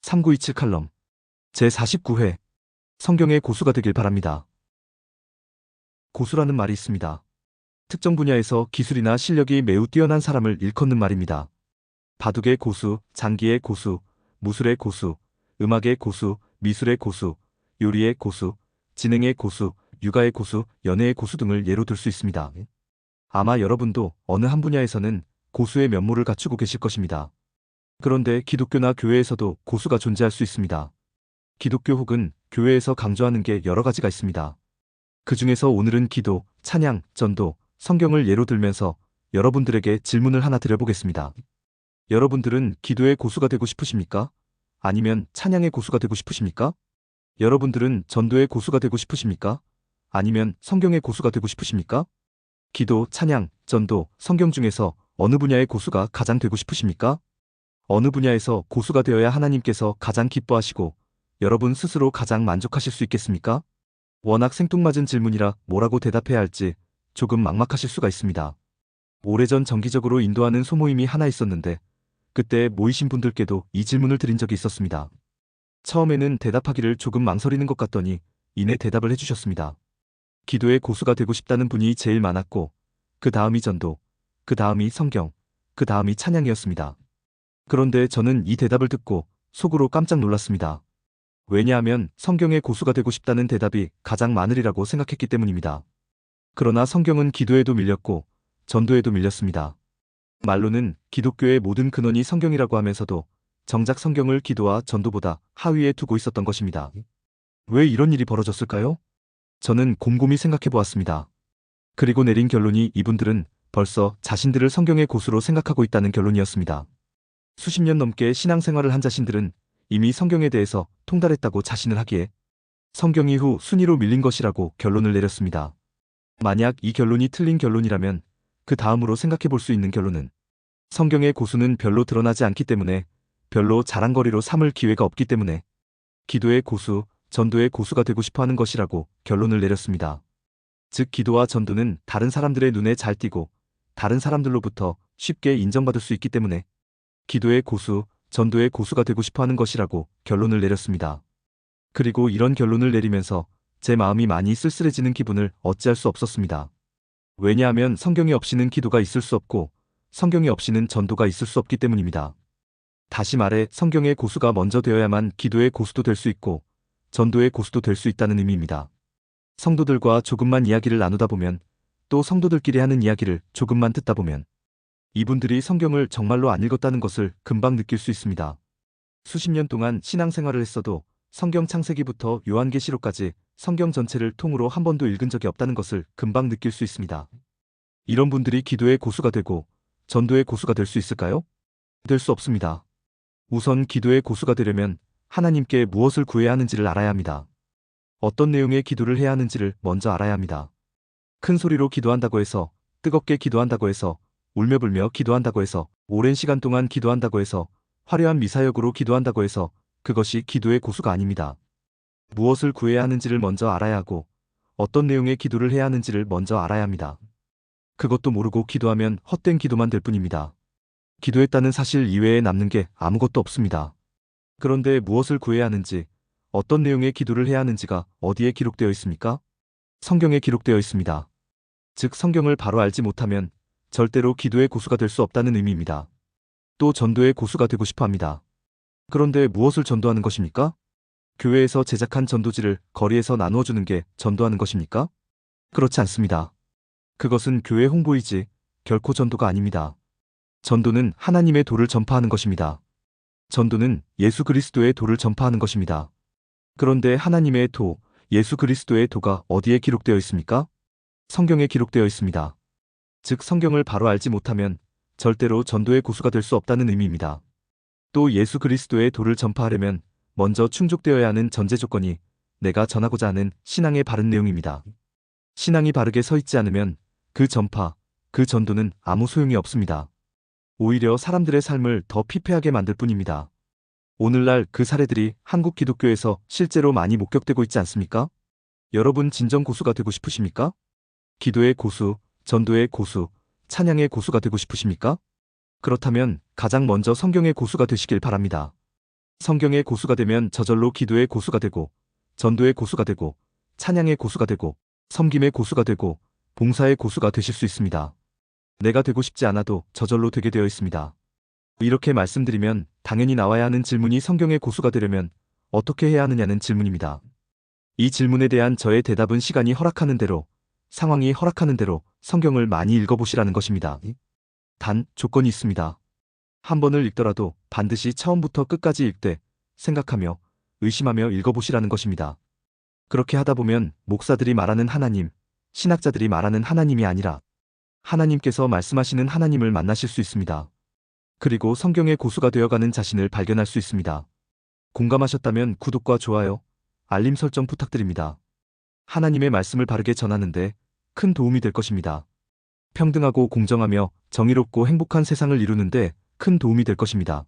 3927 칼럼 제49회 성경의 고수가 되길 바랍니다. 고수라는 말이 있습니다. 특정 분야에서 기술이나 실력이 매우 뛰어난 사람을 일컫는 말입니다. 바둑의 고수, 장기의 고수, 무술의 고수, 음악의 고수, 미술의 고수, 요리의 고수, 진행의 고수, 육아의 고수, 연애의 고수 등을 예로 들 수 있습니다. 아마 여러분도 어느 한 분야에서는 고수의 면모를 갖추고 계실 것입니다. 그런데 기독교나 교회에서도 고수가 존재할 수 있습니다. 기독교 혹은 교회에서 강조하는 게 여러 가지가 있습니다. 그 중에서 오늘은 기도, 찬양, 전도, 성경을 예로 들면서 여러분들에게 질문을 하나 드려보겠습니다. 여러분들은 기도의 고수가 되고 싶으십니까? 아니면 찬양의 고수가 되고 싶으십니까? 여러분들은 전도의 고수가 되고 싶으십니까? 아니면 성경의 고수가 되고 싶으십니까? 기도, 찬양, 전도, 성경 중에서 어느 분야의 고수가 가장 되고 싶으십니까? 어느 분야에서 고수가 되어야 하나님께서 가장 기뻐하시고 여러분 스스로 가장 만족하실 수 있겠습니까? 워낙 생뚱맞은 질문이라 뭐라고 대답해야 할지 조금 막막하실 수가 있습니다. 오래전 정기적으로 인도하는 소모임이 하나 있었는데 그때 모이신 분들께도 이 질문을 드린 적이 있었습니다. 처음에는 대답하기를 조금 망설이는 것 같더니 이내 대답을 해주셨습니다. 기도의 고수가 되고 싶다는 분이 제일 많았고 그 다음이 전도, 그 다음이 성경, 그 다음이 찬양이었습니다. 그런데 저는 이 대답을 듣고 속으로 깜짝 놀랐습니다. 왜냐하면 성경의 고수가 되고 싶다는 대답이 가장 많으리라고 생각했기 때문입니다. 그러나 성경은 기도에도 밀렸고 전도에도 밀렸습니다. 말로는 기독교의 모든 근원이 성경이라고 하면서도 정작 성경을 기도와 전도보다 하위에 두고 있었던 것입니다. 왜 이런 일이 벌어졌을까요? 저는 곰곰이 생각해 보았습니다. 그리고 내린 결론이 이분들은 벌써 자신들을 성경의 고수로 생각하고 있다는 결론이었습니다. 수십 년 넘게 신앙생활을 한 자신들은 이미 성경에 대해서 통달했다고 자신을 하기에 성경 이후 순위로 밀린 것이라고 결론을 내렸습니다. 만약 이 결론이 틀린 결론이라면 그 다음으로 생각해 볼 수 있는 결론은 성경의 고수는 별로 드러나지 않기 때문에 별로 자랑거리로 삼을 기회가 없기 때문에 기도의 고수, 전도의 고수가 되고 싶어 하는 것이라고 결론을 내렸습니다. 즉 기도와 전도는 다른 사람들의 눈에 잘 띄고 다른 사람들로부터 쉽게 인정받을 수 있기 때문에 기도의 고수, 전도의 고수가 되고 싶어 하는 것이라고 결론을 내렸습니다. 그리고 이런 결론을 내리면서 제 마음이 많이 쓸쓸해지는 기분을 어찌할 수 없었습니다. 왜냐하면 성경이 없이는 기도가 있을 수 없고 성경이 없이는 전도가 있을 수 없기 때문입니다. 다시 말해 성경의 고수가 먼저 되어야만 기도의 고수도 될 수 있고 전도의 고수도 될 수 있다는 의미입니다. 성도들과 조금만 이야기를 나누다 보면 또 성도들끼리 하는 이야기를 조금만 듣다 보면 이분들이 성경을 정말로 안 읽었다는 것을 금방 느낄 수 있습니다. 수십 년 동안 신앙생활을 했어도 성경 창세기부터 요한계시록까지 성경 전체를 통으로 한 번도 읽은 적이 없다는 것을 금방 느낄 수 있습니다. 이런 분들이 기도의 고수가 되고 전도의 고수가 될 수 있을까요? 될 수 없습니다. 우선 기도의 고수가 되려면 하나님께 무엇을 구해야 하는지를 알아야 합니다. 어떤 내용의 기도를 해야 하는지를 먼저 알아야 합니다. 큰 소리로 기도한다고 해서, 뜨겁게 기도한다고 해서, 울며불며 기도한다고 해서, 오랜 시간 동안 기도한다고 해서, 화려한 미사역으로 기도한다고 해서 그것이 기도의 고수가 아닙니다. 무엇을 구해야 하는지를 먼저 알아야 하고 어떤 내용의 기도를 해야 하는지를 먼저 알아야 합니다. 그것도 모르고 기도하면 헛된 기도만 될 뿐입니다. 기도했다는 사실 이외에 남는 게 아무것도 없습니다. 그런데 무엇을 구해야 하는지, 어떤 내용의 기도를 해야 하는지가 어디에 기록되어 있습니까? 성경에 기록되어 있습니다. 즉 성경을 바로 알지 못하면 절대로 기도의 고수가 될 수 없다는 의미입니다. 또 전도의 고수가 되고 싶어 합니다. 그런데 무엇을 전도하는 것입니까? 교회에서 제작한 전도지를 거리에서 나누어 주는 게 전도하는 것입니까? 그렇지 않습니다. 그것은 교회 홍보이지 결코 전도가 아닙니다. 전도는 하나님의 도를 전파하는 것입니다. 전도는 예수 그리스도의 도를 전파하는 것입니다. 그런데 하나님의 도, 예수 그리스도의 도가 어디에 기록되어 있습니까? 성경에 기록되어 있습니다. 즉 성경을 바로 알지 못하면 절대로 전도의 고수가 될 수 없다는 의미입니다. 또 예수 그리스도의 도를 전파하려면 먼저 충족되어야 하는 전제 조건이 내가 전하고자 하는 신앙의 바른 내용입니다. 신앙이 바르게 서 있지 않으면 그 전파, 그 전도는 아무 소용이 없습니다. 오히려 사람들의 삶을 더 피폐하게 만들 뿐입니다. 오늘날 그 사례들이 한국 기독교에서 실제로 많이 목격되고 있지 않습니까? 여러분 진정 고수가 되고 싶으십니까? 기도의 고수, 전도의 고수, 찬양의 고수가 되고 싶으십니까? 그렇다면 가장 먼저 성경의 고수가 되시길 바랍니다. 성경의 고수가 되면 저절로 기도의 고수가 되고, 전도의 고수가 되고, 찬양의 고수가 되고, 섬김의 고수가 되고, 봉사의 고수가 되실 수 있습니다. 내가 되고 싶지 않아도 저절로 되게 되어 있습니다. 이렇게 말씀드리면 당연히 나와야 하는 질문이 성경의 고수가 되려면 어떻게 해야 하느냐는 질문입니다. 이 질문에 대한 저의 대답은 시간이 허락하는 대로, 상황이 허락하는 대로 성경을 많이 읽어보시라는 것입니다. 단, 조건이 있습니다. 한 번을 읽더라도 반드시 처음부터 끝까지 읽되 생각하며 의심하며 읽어보시라는 것입니다. 그렇게 하다 보면 목사들이 말하는 하나님, 신학자들이 말하는 하나님이 아니라 하나님께서 말씀하시는 하나님을 만나실 수 있습니다. 그리고 성경의 고수가 되어가는 자신을 발견할 수 있습니다. 공감하셨다면 구독과 좋아요, 알림 설정 부탁드립니다. 하나님의 말씀을 바르게 전하는데 큰 도움이 될 것입니다. 평등하고 공정하며 정의롭고 행복한 세상을 이루는데 큰 도움이 될 것입니다.